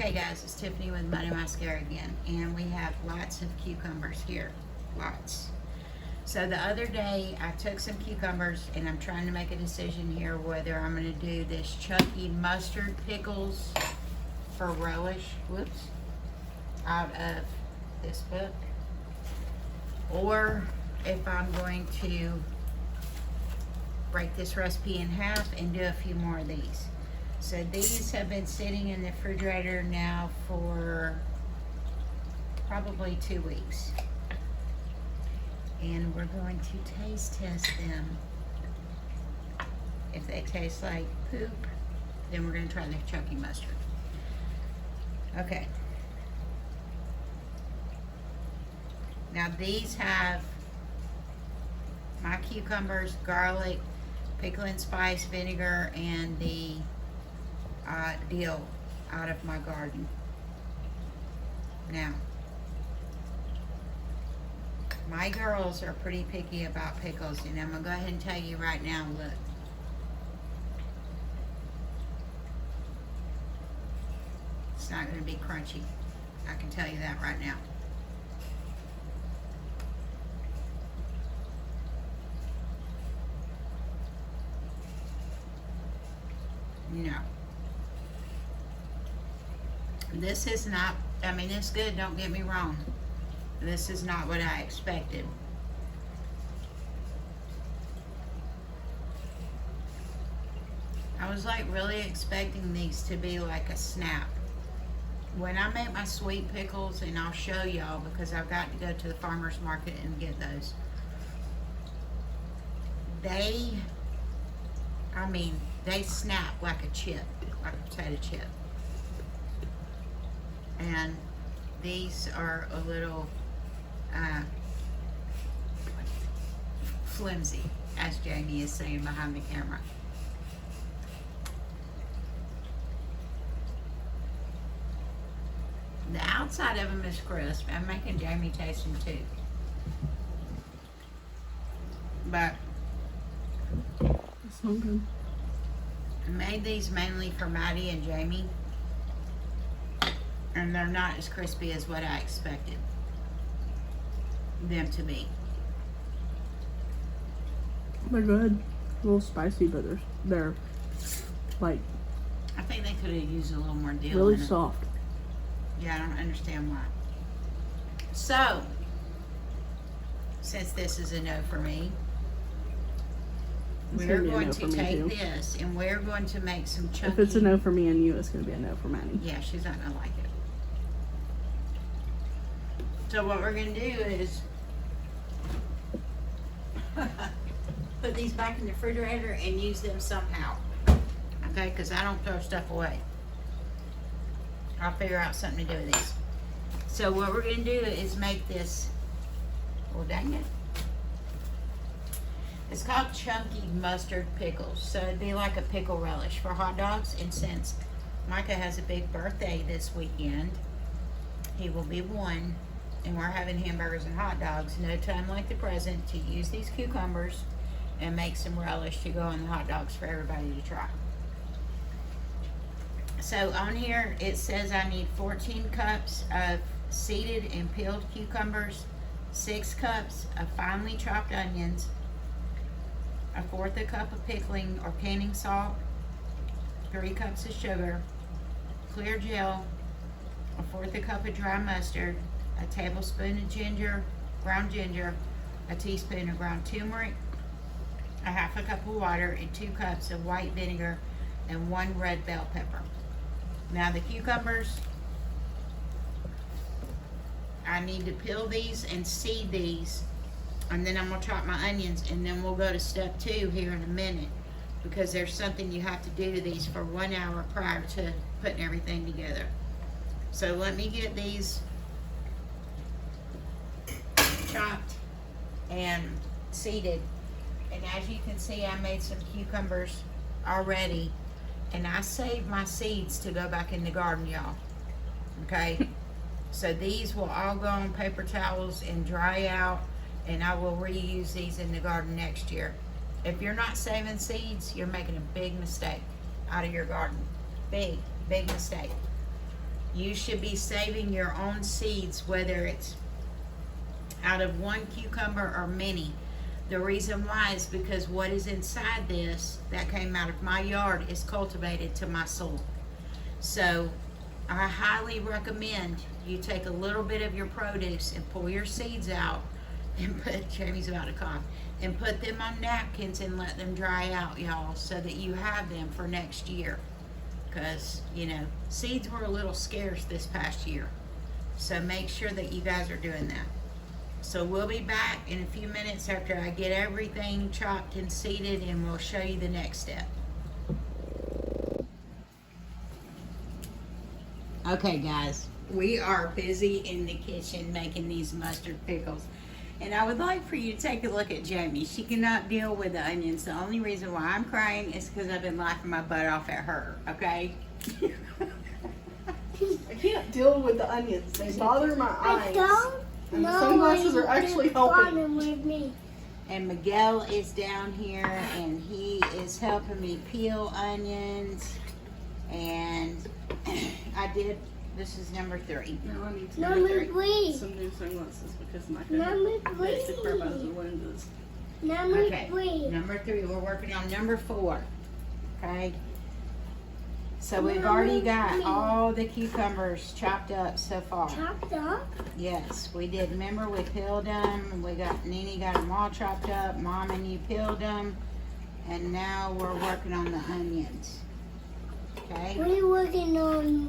Okay guys, it's Tiffany with Money Mascara again, and we have lots of cucumbers here, lots. So the other day I took some cucumbers and I'm trying to make a decision here whether I'm going to do this chunky mustard pickles for relish, whoops, out of this book, or if I'm going to break this recipe in half and do a few more of these. So these have been sitting in the refrigerator now for probably 2 weeks. And we're going to taste test them. If they taste like poop, then we're going to try the chunky mustard. Okay. Now these have my cucumbers, garlic, pickle and spice vinegar, and the dill out of my garden. Now, my girls are pretty picky about pickles, and I'm going to go ahead and tell you right now, look. It's not going to be crunchy. I can tell you that right now. No. This is not, I mean, it's good, don't get me wrong. This is not what I expected. I was like really expecting these to be like a snap. When I make my sweet pickles, and I'll show y'all because I've got to go to the farmer's market and get those. They snap like a chip, like a potato chip. And these are a little flimsy, as Jamie is saying behind the camera. The outside of them is crisp. I'm making Jamie taste them too. But That's so good. I made these mainly for Maddie and Jamie, and they're not as crispy as what I expected them to be. They're good. A little spicy, but they're like I think they could have used a little more dill really in it. soft. Yeah, I don't understand why. So, since this is a no for me, It's we're gonna be a going no to for me, take too. this and we're going to make some chunky. If it's a no for me and you, it's gonna be a no for Maddie. Yeah, she's not gonna like it. So what we're gonna do is put these back in the refrigerator and use them somehow. Okay, because I don't throw stuff away. I'll figure out something to do with these. So what we're gonna do is make this, oh dang it. It's called Chunky Mustard Pickles. So it'd be like a pickle relish for hot dogs. And since Micah has a big birthday this weekend, he will be 1, and we're having hamburgers and hot dogs. No time like the present to use these cucumbers and make some relish to go on the hot dogs for everybody to try. So on here it says I need 14 cups of seeded and peeled cucumbers, 6 cups of finely chopped onions, 1/4 cup of pickling or canning salt, 3 cups of sugar, clear gel, 1/4 cup of dry mustard, a tablespoon of ginger, ground ginger, a teaspoon of ground turmeric, 1/2 cup of water, and 2 cups of white vinegar and 1 red bell pepper. Now the cucumbers, I need to peel these and seed these, and then I'm going to chop my onions, and then we'll go to step 2 here in a minute, because there's something you have to do to these for 1 hour prior to putting everything together. So let me get these chopped and seeded. And as you can see, I made some cucumbers already, and I saved my seeds to go back in the garden, y'all. Okay? So these will all go on paper towels and dry out, and I will reuse these in the garden next year. If you're not saving seeds, you're making a big mistake out of your garden. Big mistake. You should be saving your own seeds, whether it's out of one cucumber or many. The reason why is because what is inside this that came out of my yard is cultivated to my soil. So I highly recommend you take a little bit of your produce and pull your seeds out and put, Jamie's about to cough, and put them on napkins and let them dry out, y'all, so that you have them for next year. Because, you know, seeds were a little scarce this past year. So make sure that you guys are doing that. So we'll be back in a few minutes after I get everything chopped and seeded, and we'll show you the next step. Okay, guys, we are busy in the kitchen making these mustard pickles. And I would like for you to take a look at Jamie. She cannot deal with the onions. The only reason why I'm crying is because I've been laughing my butt off at her, okay? I can't deal with the onions. They bother my eyes. I don't And the know sunglasses are actually helping. with me. And Miguel is down here, and he is helping me peel onions. And this is number 3. Now I need to Number get 3. some new sunglasses because my Number face to crap out of 3. the lenses. Number Okay, 3. number 3. We're working on number 4. Okay? So we've Number already got 3. all the cucumbers chopped up so far. Chopped up. Yes, we did. Remember, we peeled them. Nene got them all chopped up. Mom and you peeled them. And now we're working on the onions. Okay? What are you working on?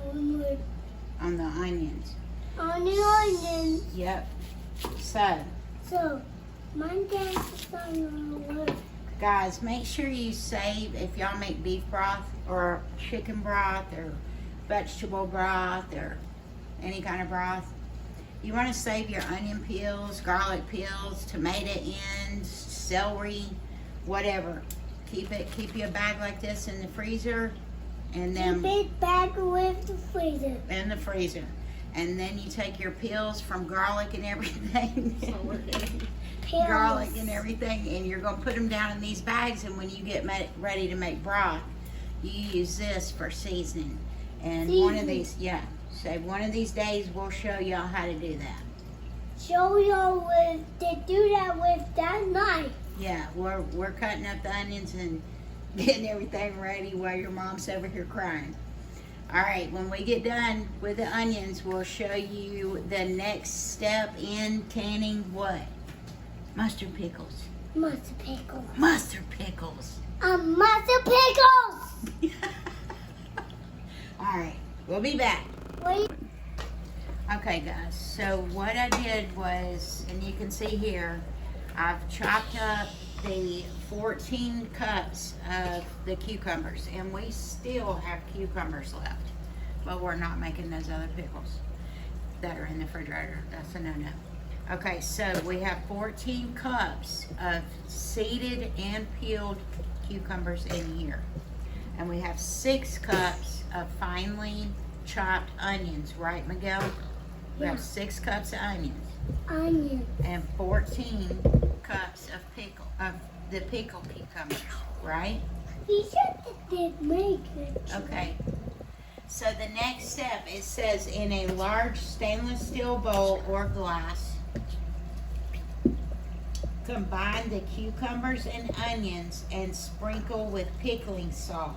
On the onions. On the onions. Yep. So, So, my dad's on the work. guys, make sure you save, if y'all make beef broth or chicken broth or vegetable broth or any kind of broth, you want to save your onion peels, garlic peels, tomato ends, celery, whatever. Keep your bag like this in the freezer, and then Big bag with the freezer. in the freezer. And then you take your peels from garlic and everything. It's not working. Pills. Garlic and everything, and you're going to put them down in these bags, and when you get ready to make broth, you use this for seasoning. And one of these, so one of these days we'll show y'all how to do that. Show y'all to do that with that knife. Yeah, we're cutting up the onions and getting everything ready while your mom's over here crying. All right, when we get done with the onions, we'll show you the next step in canning what? Mustard pickles. Mustard pickles. Mustard pickles. Mustard pickles. All right, we'll be back. Wait. Okay, guys, so what I did was, and you can see here, I've chopped up the 14 cups of the cucumbers, and we still have cucumbers left, but we're not making those other pickles that are in the refrigerator. That's a no-no. Okay, so we have 14 cups of seeded and peeled cucumbers in here, and we have 6 cups of finely chopped onions, right, Miguel? We have 6 cups of onions. Onion. And 14 cups of the pickle cucumbers, right? We should make it. Okay. So the next step, it says in a large stainless steel bowl or glass, combine the cucumbers and onions and sprinkle with pickling salt.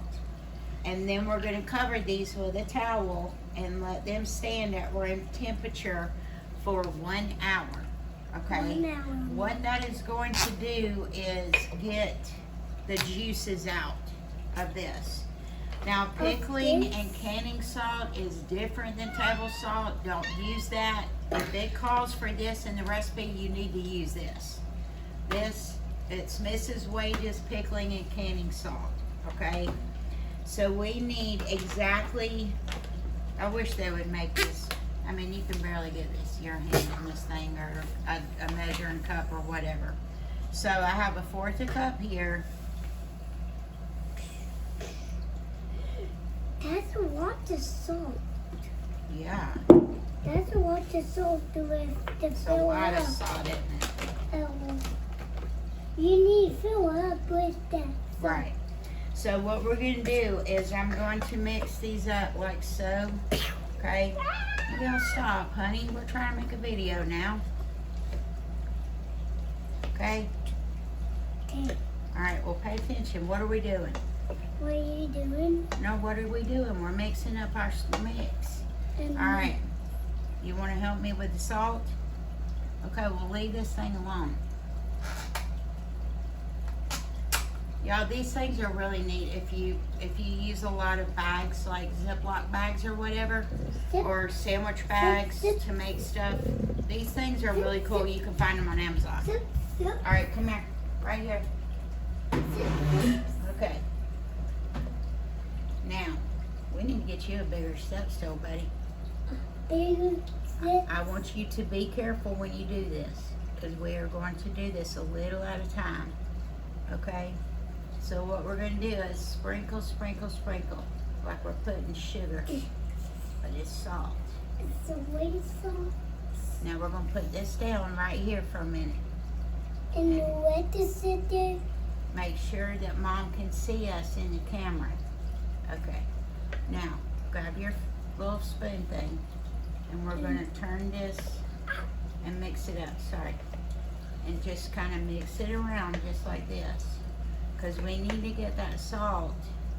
And then we're going to cover these with a towel and let them stand at room temperature for 1 hour. Okay? 1 hour. What that is going to do is get the juices out of this. Now, pickling and canning salt is different than table salt. Don't use that. If it calls for this in the recipe, you need to use this. It's Mrs. Wage's pickling and canning salt. Okay? So we need exactly, I wish they would make this. I mean, you can barely get your hand on this thing, or a measuring cup or whatever. So I have a 1/4 cup here. That's a lot of salt. Yeah, That's a lot of salt to it's a fill lot up. of salt, isn't it? You need to fill up with that. Right. So what we're going to do is I'm going to mix these up like so. Okay? You gotta stop, honey. We're trying to make a video now. Okay? Okay. Alright, well pay attention. What are we doing? What are you doing? No, what are we doing? We're mixing up our mix. Alright. You want to help me with the salt? Okay, we'll leave this thing alone. Y'all, these things are really neat if you use a lot of bags, like Ziploc bags or whatever, or sandwich bags to make stuff. These things are really cool. You can find them on Amazon. Alright, come here. Right here. Okay. Now, we need to get you a bigger step stool, buddy. I want you to be careful when you do this, because we are going to do this a little at a time. Okay? So what we're going to do is sprinkle, sprinkle, sprinkle, like we're putting sugar, but it's salt. It's a white salt. Now we're going to put this down right here for a minute. And what does it do? Make sure that Mom can see us in the camera. Okay. Now, grab your little spoon thing, and we're going to turn this and mix it up. Sorry. And just kind of mix it around just like this. Because we need to get that salt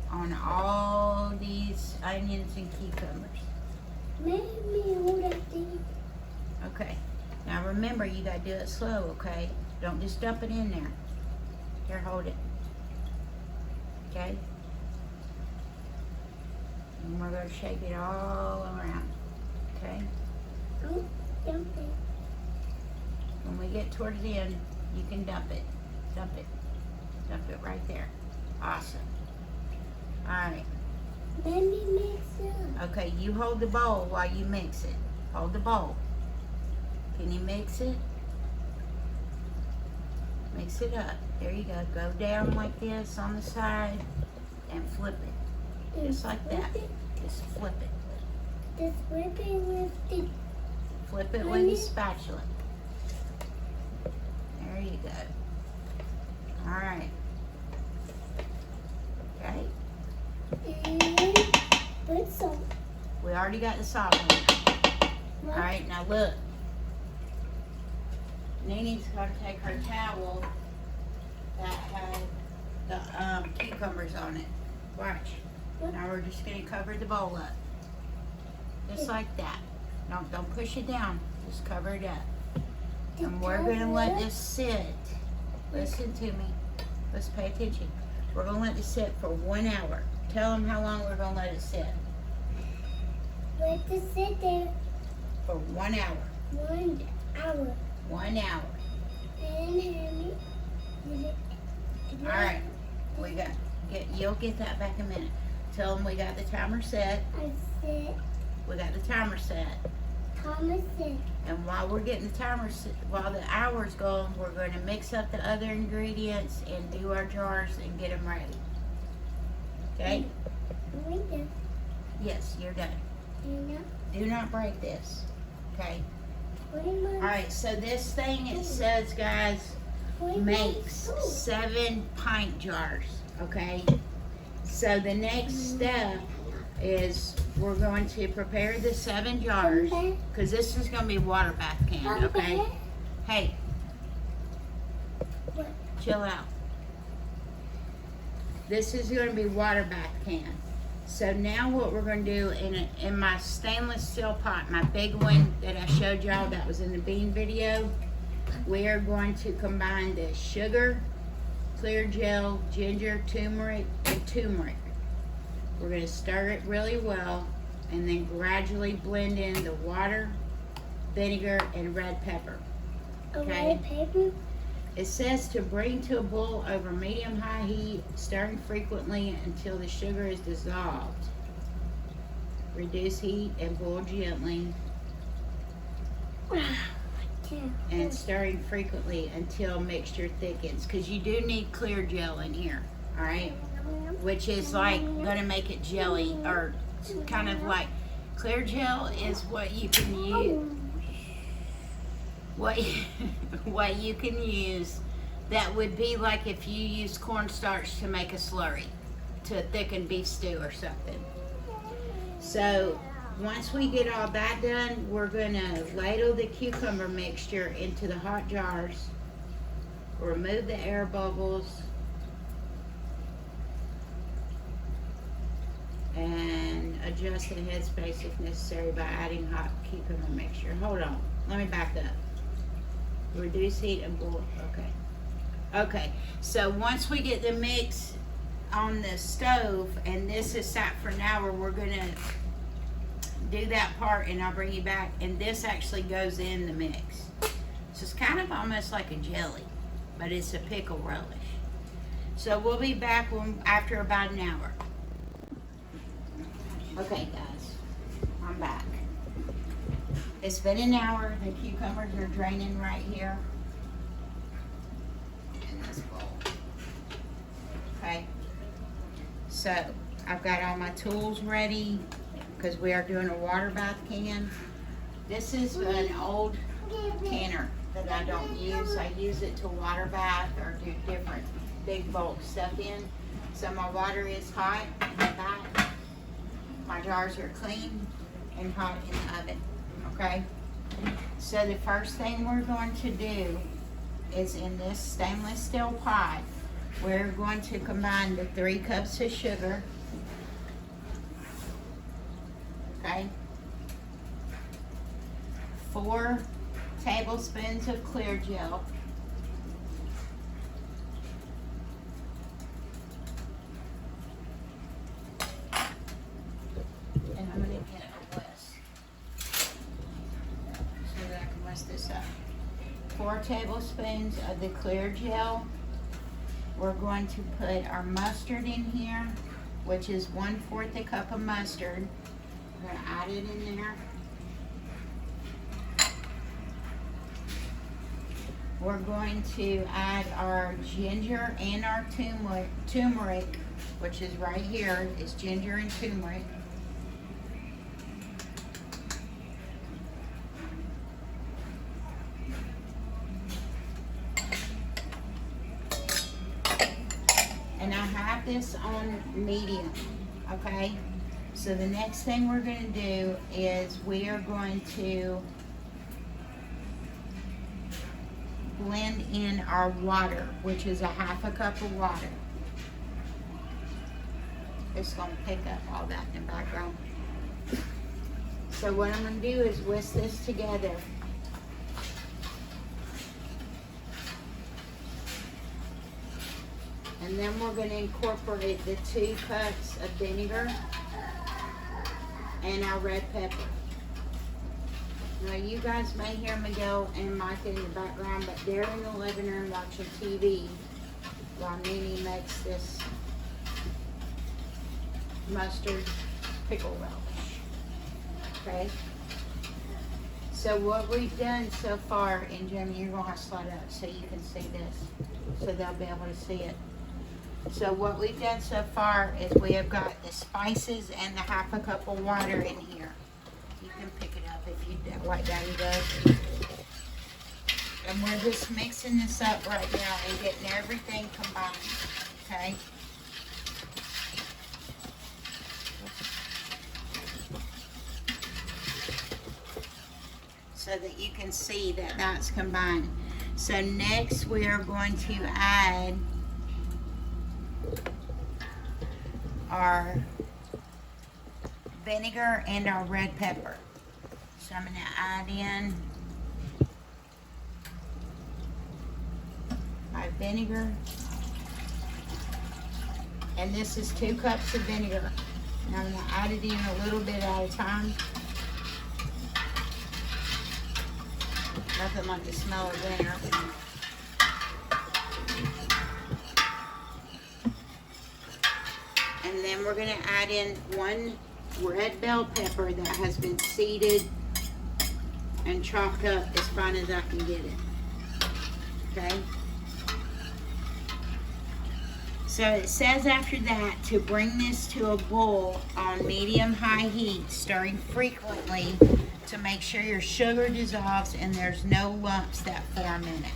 on all these onions and cucumbers. Maybe hold that thing. Okay. Now remember, you got to do it slow, okay? Don't just dump it in there. Here, hold it. Okay? And we're going to shake it all around. Okay? Oh, dump it. When we get towards the end, you can dump it. Dump it. Dump it right there. Awesome. Alright. Let me mix it up. Okay, you hold the bowl while you mix it. Hold the bowl. Can you mix it? Mix it up. There you go. Go down like this on the side and flip it. Just like that. Just flip it. Just flip it with the... Flip it with the spatula. There you go. Alright. Okay. And put salt. We already got the salt in there. Alright, now look. Nene's got to take her towel that had the cucumbers on it. Watch. Now we're just going to cover the bowl up. Just like that. Don't push it down. Just cover it up. And we're going to let this sit. Listen to me. Let's pay attention. We're going to let this sit for 1 hour. Tell them how long we're going to let it sit. Let it sit there For 1 hour. 1 hour. 1 hour. And Hammy. Alright. You'll get that back in a minute. Tell them we got the timer set. I said, We got the timer set. Thomas said, And while we're getting the timer, while the hour's going, we're going to mix up the other ingredients and do our jars and get them ready. Okay? we done. Yes, you're done. You know, Do not break this. Okay? 20 months. Alright, so this thing, it says, guys, 20 makes months. 7 pint jars. Okay? So the next step is we're going to prepare the 7 jars, because this is going to be water bath can, okay? Hey, What? chill out. This is going to be water bath can. So now what we're going to do in my stainless steel pot, my big one that I showed y'all that was in the bean video, we are going to combine the sugar, clear gel, ginger, turmeric, and turmeric. We're going to stir it really well and then gradually blend in the water, vinegar, and red pepper. A red paper? It says to bring to a boil over medium-high heat, stirring frequently until the sugar is dissolved. Reduce heat and boil gently, and stirring frequently until mixture thickens. Because you do need clear gel in here, all right? Which is like going to make it jelly, or kind of like clear gel is what you can use. What you can use that would be like if you use cornstarch to make a slurry to thicken beef stew or something. So Once we get all that done, we're gonna ladle the cucumber mixture into the hot jars, remove the air bubbles, and adjust the headspace if necessary by adding hot cucumber mixture. Hold on, let me back up. Reduce heat and boil, okay. Okay, so once we get the mix on the stove, and this is sat for an hour, we're gonna do that part and I'll bring you back, and this actually goes in the mix. So it's kind of almost like a jelly, but it's a pickle relish. So we'll be back after about an hour. Okay guys, I'm back. It's been an hour. The cucumbers are draining right here in this bowl. Okay, so I've got all my tools ready because we are doing a water bath can. This is an old canner that I don't use. I use it to water bath or do different big bulk stuff in. So my water is hot in the back. My jars are clean and hot in the oven, okay? So the first thing we're going to do is in this stainless steel pot, we're going to combine the 3 cups of sugar, okay? 4 tablespoons of clear gel, and I'm going to get a whisk so that I can whisk this up. 4 tablespoons of the clear gel. We're going to put our mustard in here, which is 1/4 a cup of mustard. We're going to add it in there. We're going to add our ginger and our turmeric, which is right here, is ginger and turmeric. And I have this on medium, okay? So the next thing we're going to do is we are going to blend in our water, which is 1/2 cup of water. It's going to pick up all that in the background. So what I'm going to do is whisk this together. And then we're going to incorporate the 2 cups of vinegar and our red pepper. Now you guys may hear Miguel and Micah in the background, but they're in the living room watching TV while Nene makes this mustard pickle relish. Okay? So what we've done so far, and Jamie, you're going to have to slide up so you can see this, so they'll be able to see it. So what we've done so far is we have got the spices and the 1/2 cup of water in here. You can pick it up if you like Daddy does. And we're just mixing this up right now and getting everything combined, okay? So that you can see that that's combined. So next we are going to add our vinegar and our red pepper. So I'm going to add in my vinegar, and this is 2 cups of vinegar, and I'm going to add it in a little bit at a time. Nothing like the smell of vinegar. And then we're going to add in 1 red bell pepper that has been seeded and chopped up as fine as I can get it. Okay? So it says after that to bring this to a boil on medium-high heat, stirring frequently to make sure your sugar dissolves and there's no lumps that form in it.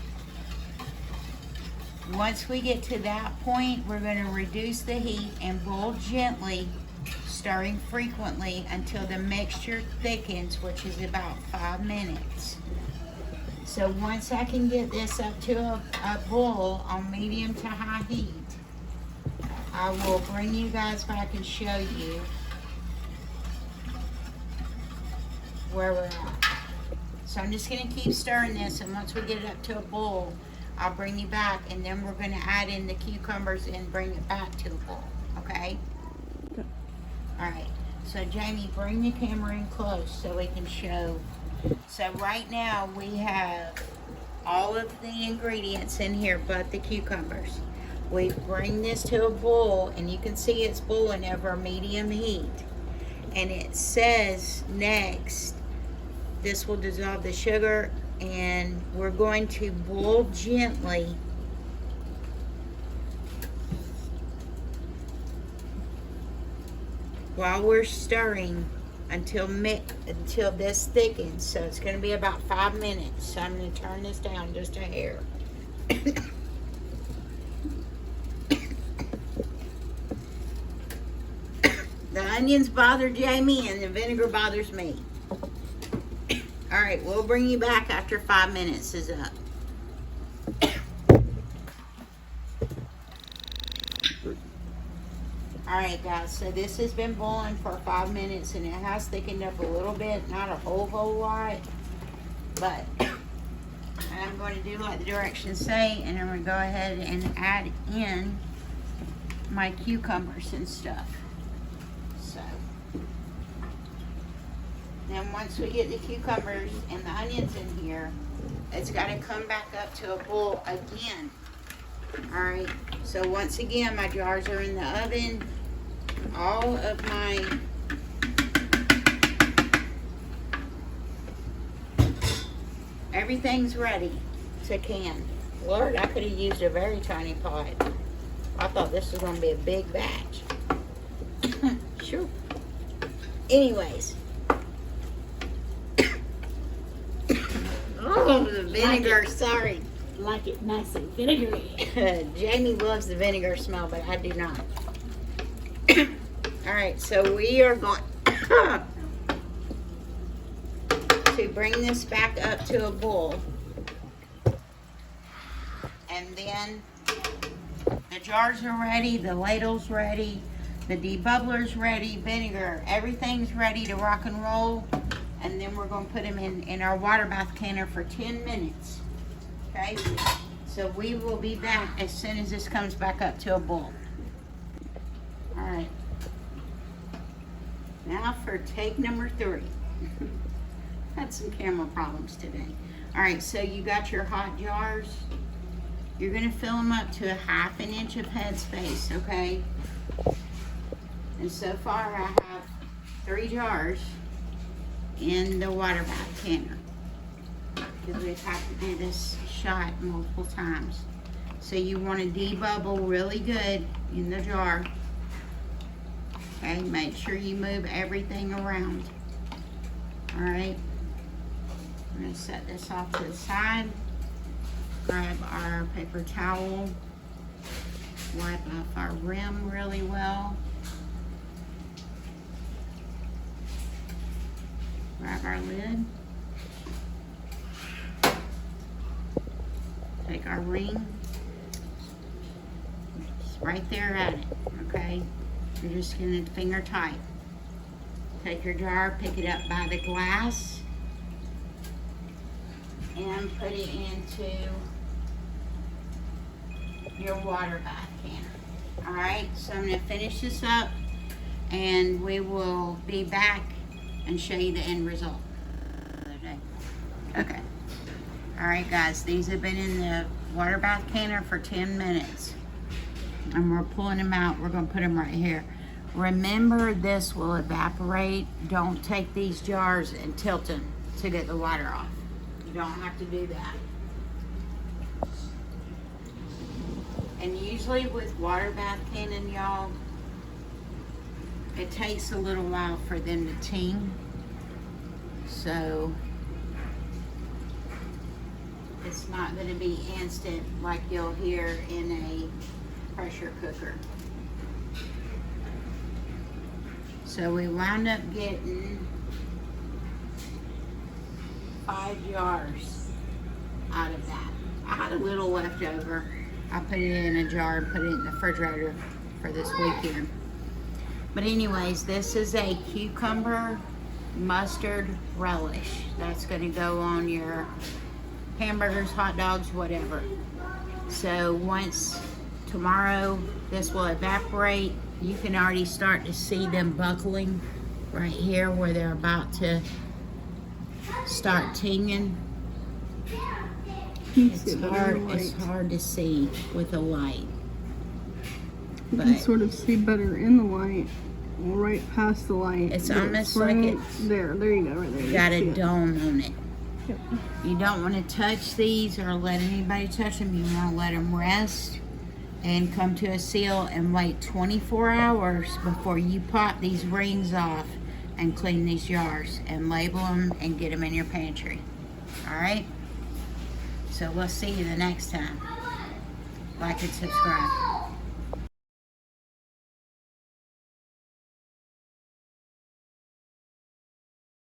Once we get to that point, we're going to reduce the heat and boil gently, stirring frequently until the mixture thickens, which is about 5 minutes. So once I can get this up to a boil on medium to high heat, I will bring you guys back and show you where we're at. So I'm just gonna keep stirring this, and once we get it up to a boil, I'll bring you back, and then we're gonna add in the cucumbers and bring it back to a boil, okay? Okay. All right, so Jamie, bring the camera in close so we can show. So right now we have all of the ingredients in here but the cucumbers. We bring this to a boil, and you can see it's boiling over medium heat. And it says next, this will dissolve the sugar, and we're going to boil gently while we're stirring until this thickens. So it's going to be about 5 minutes. So I'm going to turn this down just a hair. The onions bother Jamie and the vinegar bothers me. All right, we'll bring you back after 5 minutes is up. All right, guys, so this has been boiling for 5 minutes, and it has thickened up a little bit, not a whole lot, but I'm going to do like the directions say, and I'm going to go ahead and add in my cucumbers and stuff. So then once we get the cucumbers and the onions in here, it's got to come back up to a boil again. All right, so once again, my jars are in the oven. All of my everything's ready to can. Lord, I could have used a very tiny pot. I thought this was going to be a big batch. Sure. Anyways. Oh, the vinegar, sorry. Like it nice and vinegary. Jamie loves the vinegar smell, but I do not. All right, so we are going to bring this back up to a boil. And then the jars are ready, the ladle's ready, the debubbler's ready, vinegar, everything's ready to rock and roll. And then we're going to put them in our water bath canner for 10 minutes. Okay? So we will be back as soon as this comes back up to a boil. All right. Now for take number 3. Had some camera problems today. All right, so you got your hot jars. You're going to fill them up to a 1/2 inch of headspace, okay? And so far I have 3 jars in the water bath canner, because we've had to do this shot multiple times. So you want to debubble really good in the jar. Okay, make sure you move everything around. All right, I'm going to set this off to the side. Grab our paper towel, wipe off our rim really well. Grab our lid. Take our ring. It's right there at it, okay? You're just gonna finger tight. Take your jar, pick it up by the glass, and put it into your water bath canner. All right, so I'm gonna finish this up, and we will be back and show you the end result. Okay. All right, guys, these have been in the water bath canner for 10 minutes. And we're pulling them out. We're going to put them right here. Remember, this will evaporate. Don't take these jars and tilt them to get the water off. You don't have to do that. And usually with water bath cannon, y'all, it takes a little while for them to ting. So it's not going to be instant like you'll hear in a pressure cooker. So we wound up getting 5 jars out of that. I had a little left over. I put it in a jar and put it in the refrigerator for this weekend. But anyways, this is a cucumber mustard relish. That's going to go on your hamburgers, hot dogs, whatever. So once tomorrow this will evaporate, you can already start to see them buckling right here where they're about to start tinging. It's hard to see with the light. You But can sort of see better in the light, right past the light. it's but almost right like it's there. There you go, right there. You got see a it. dome on it. Yep. You don't want to touch these or let anybody touch them. You want to let them rest and come to a seal and wait 24 hours before you pop these rings off and clean these jars and label them and get them in your pantry. Alright? So we'll see you the next time. Like and subscribe.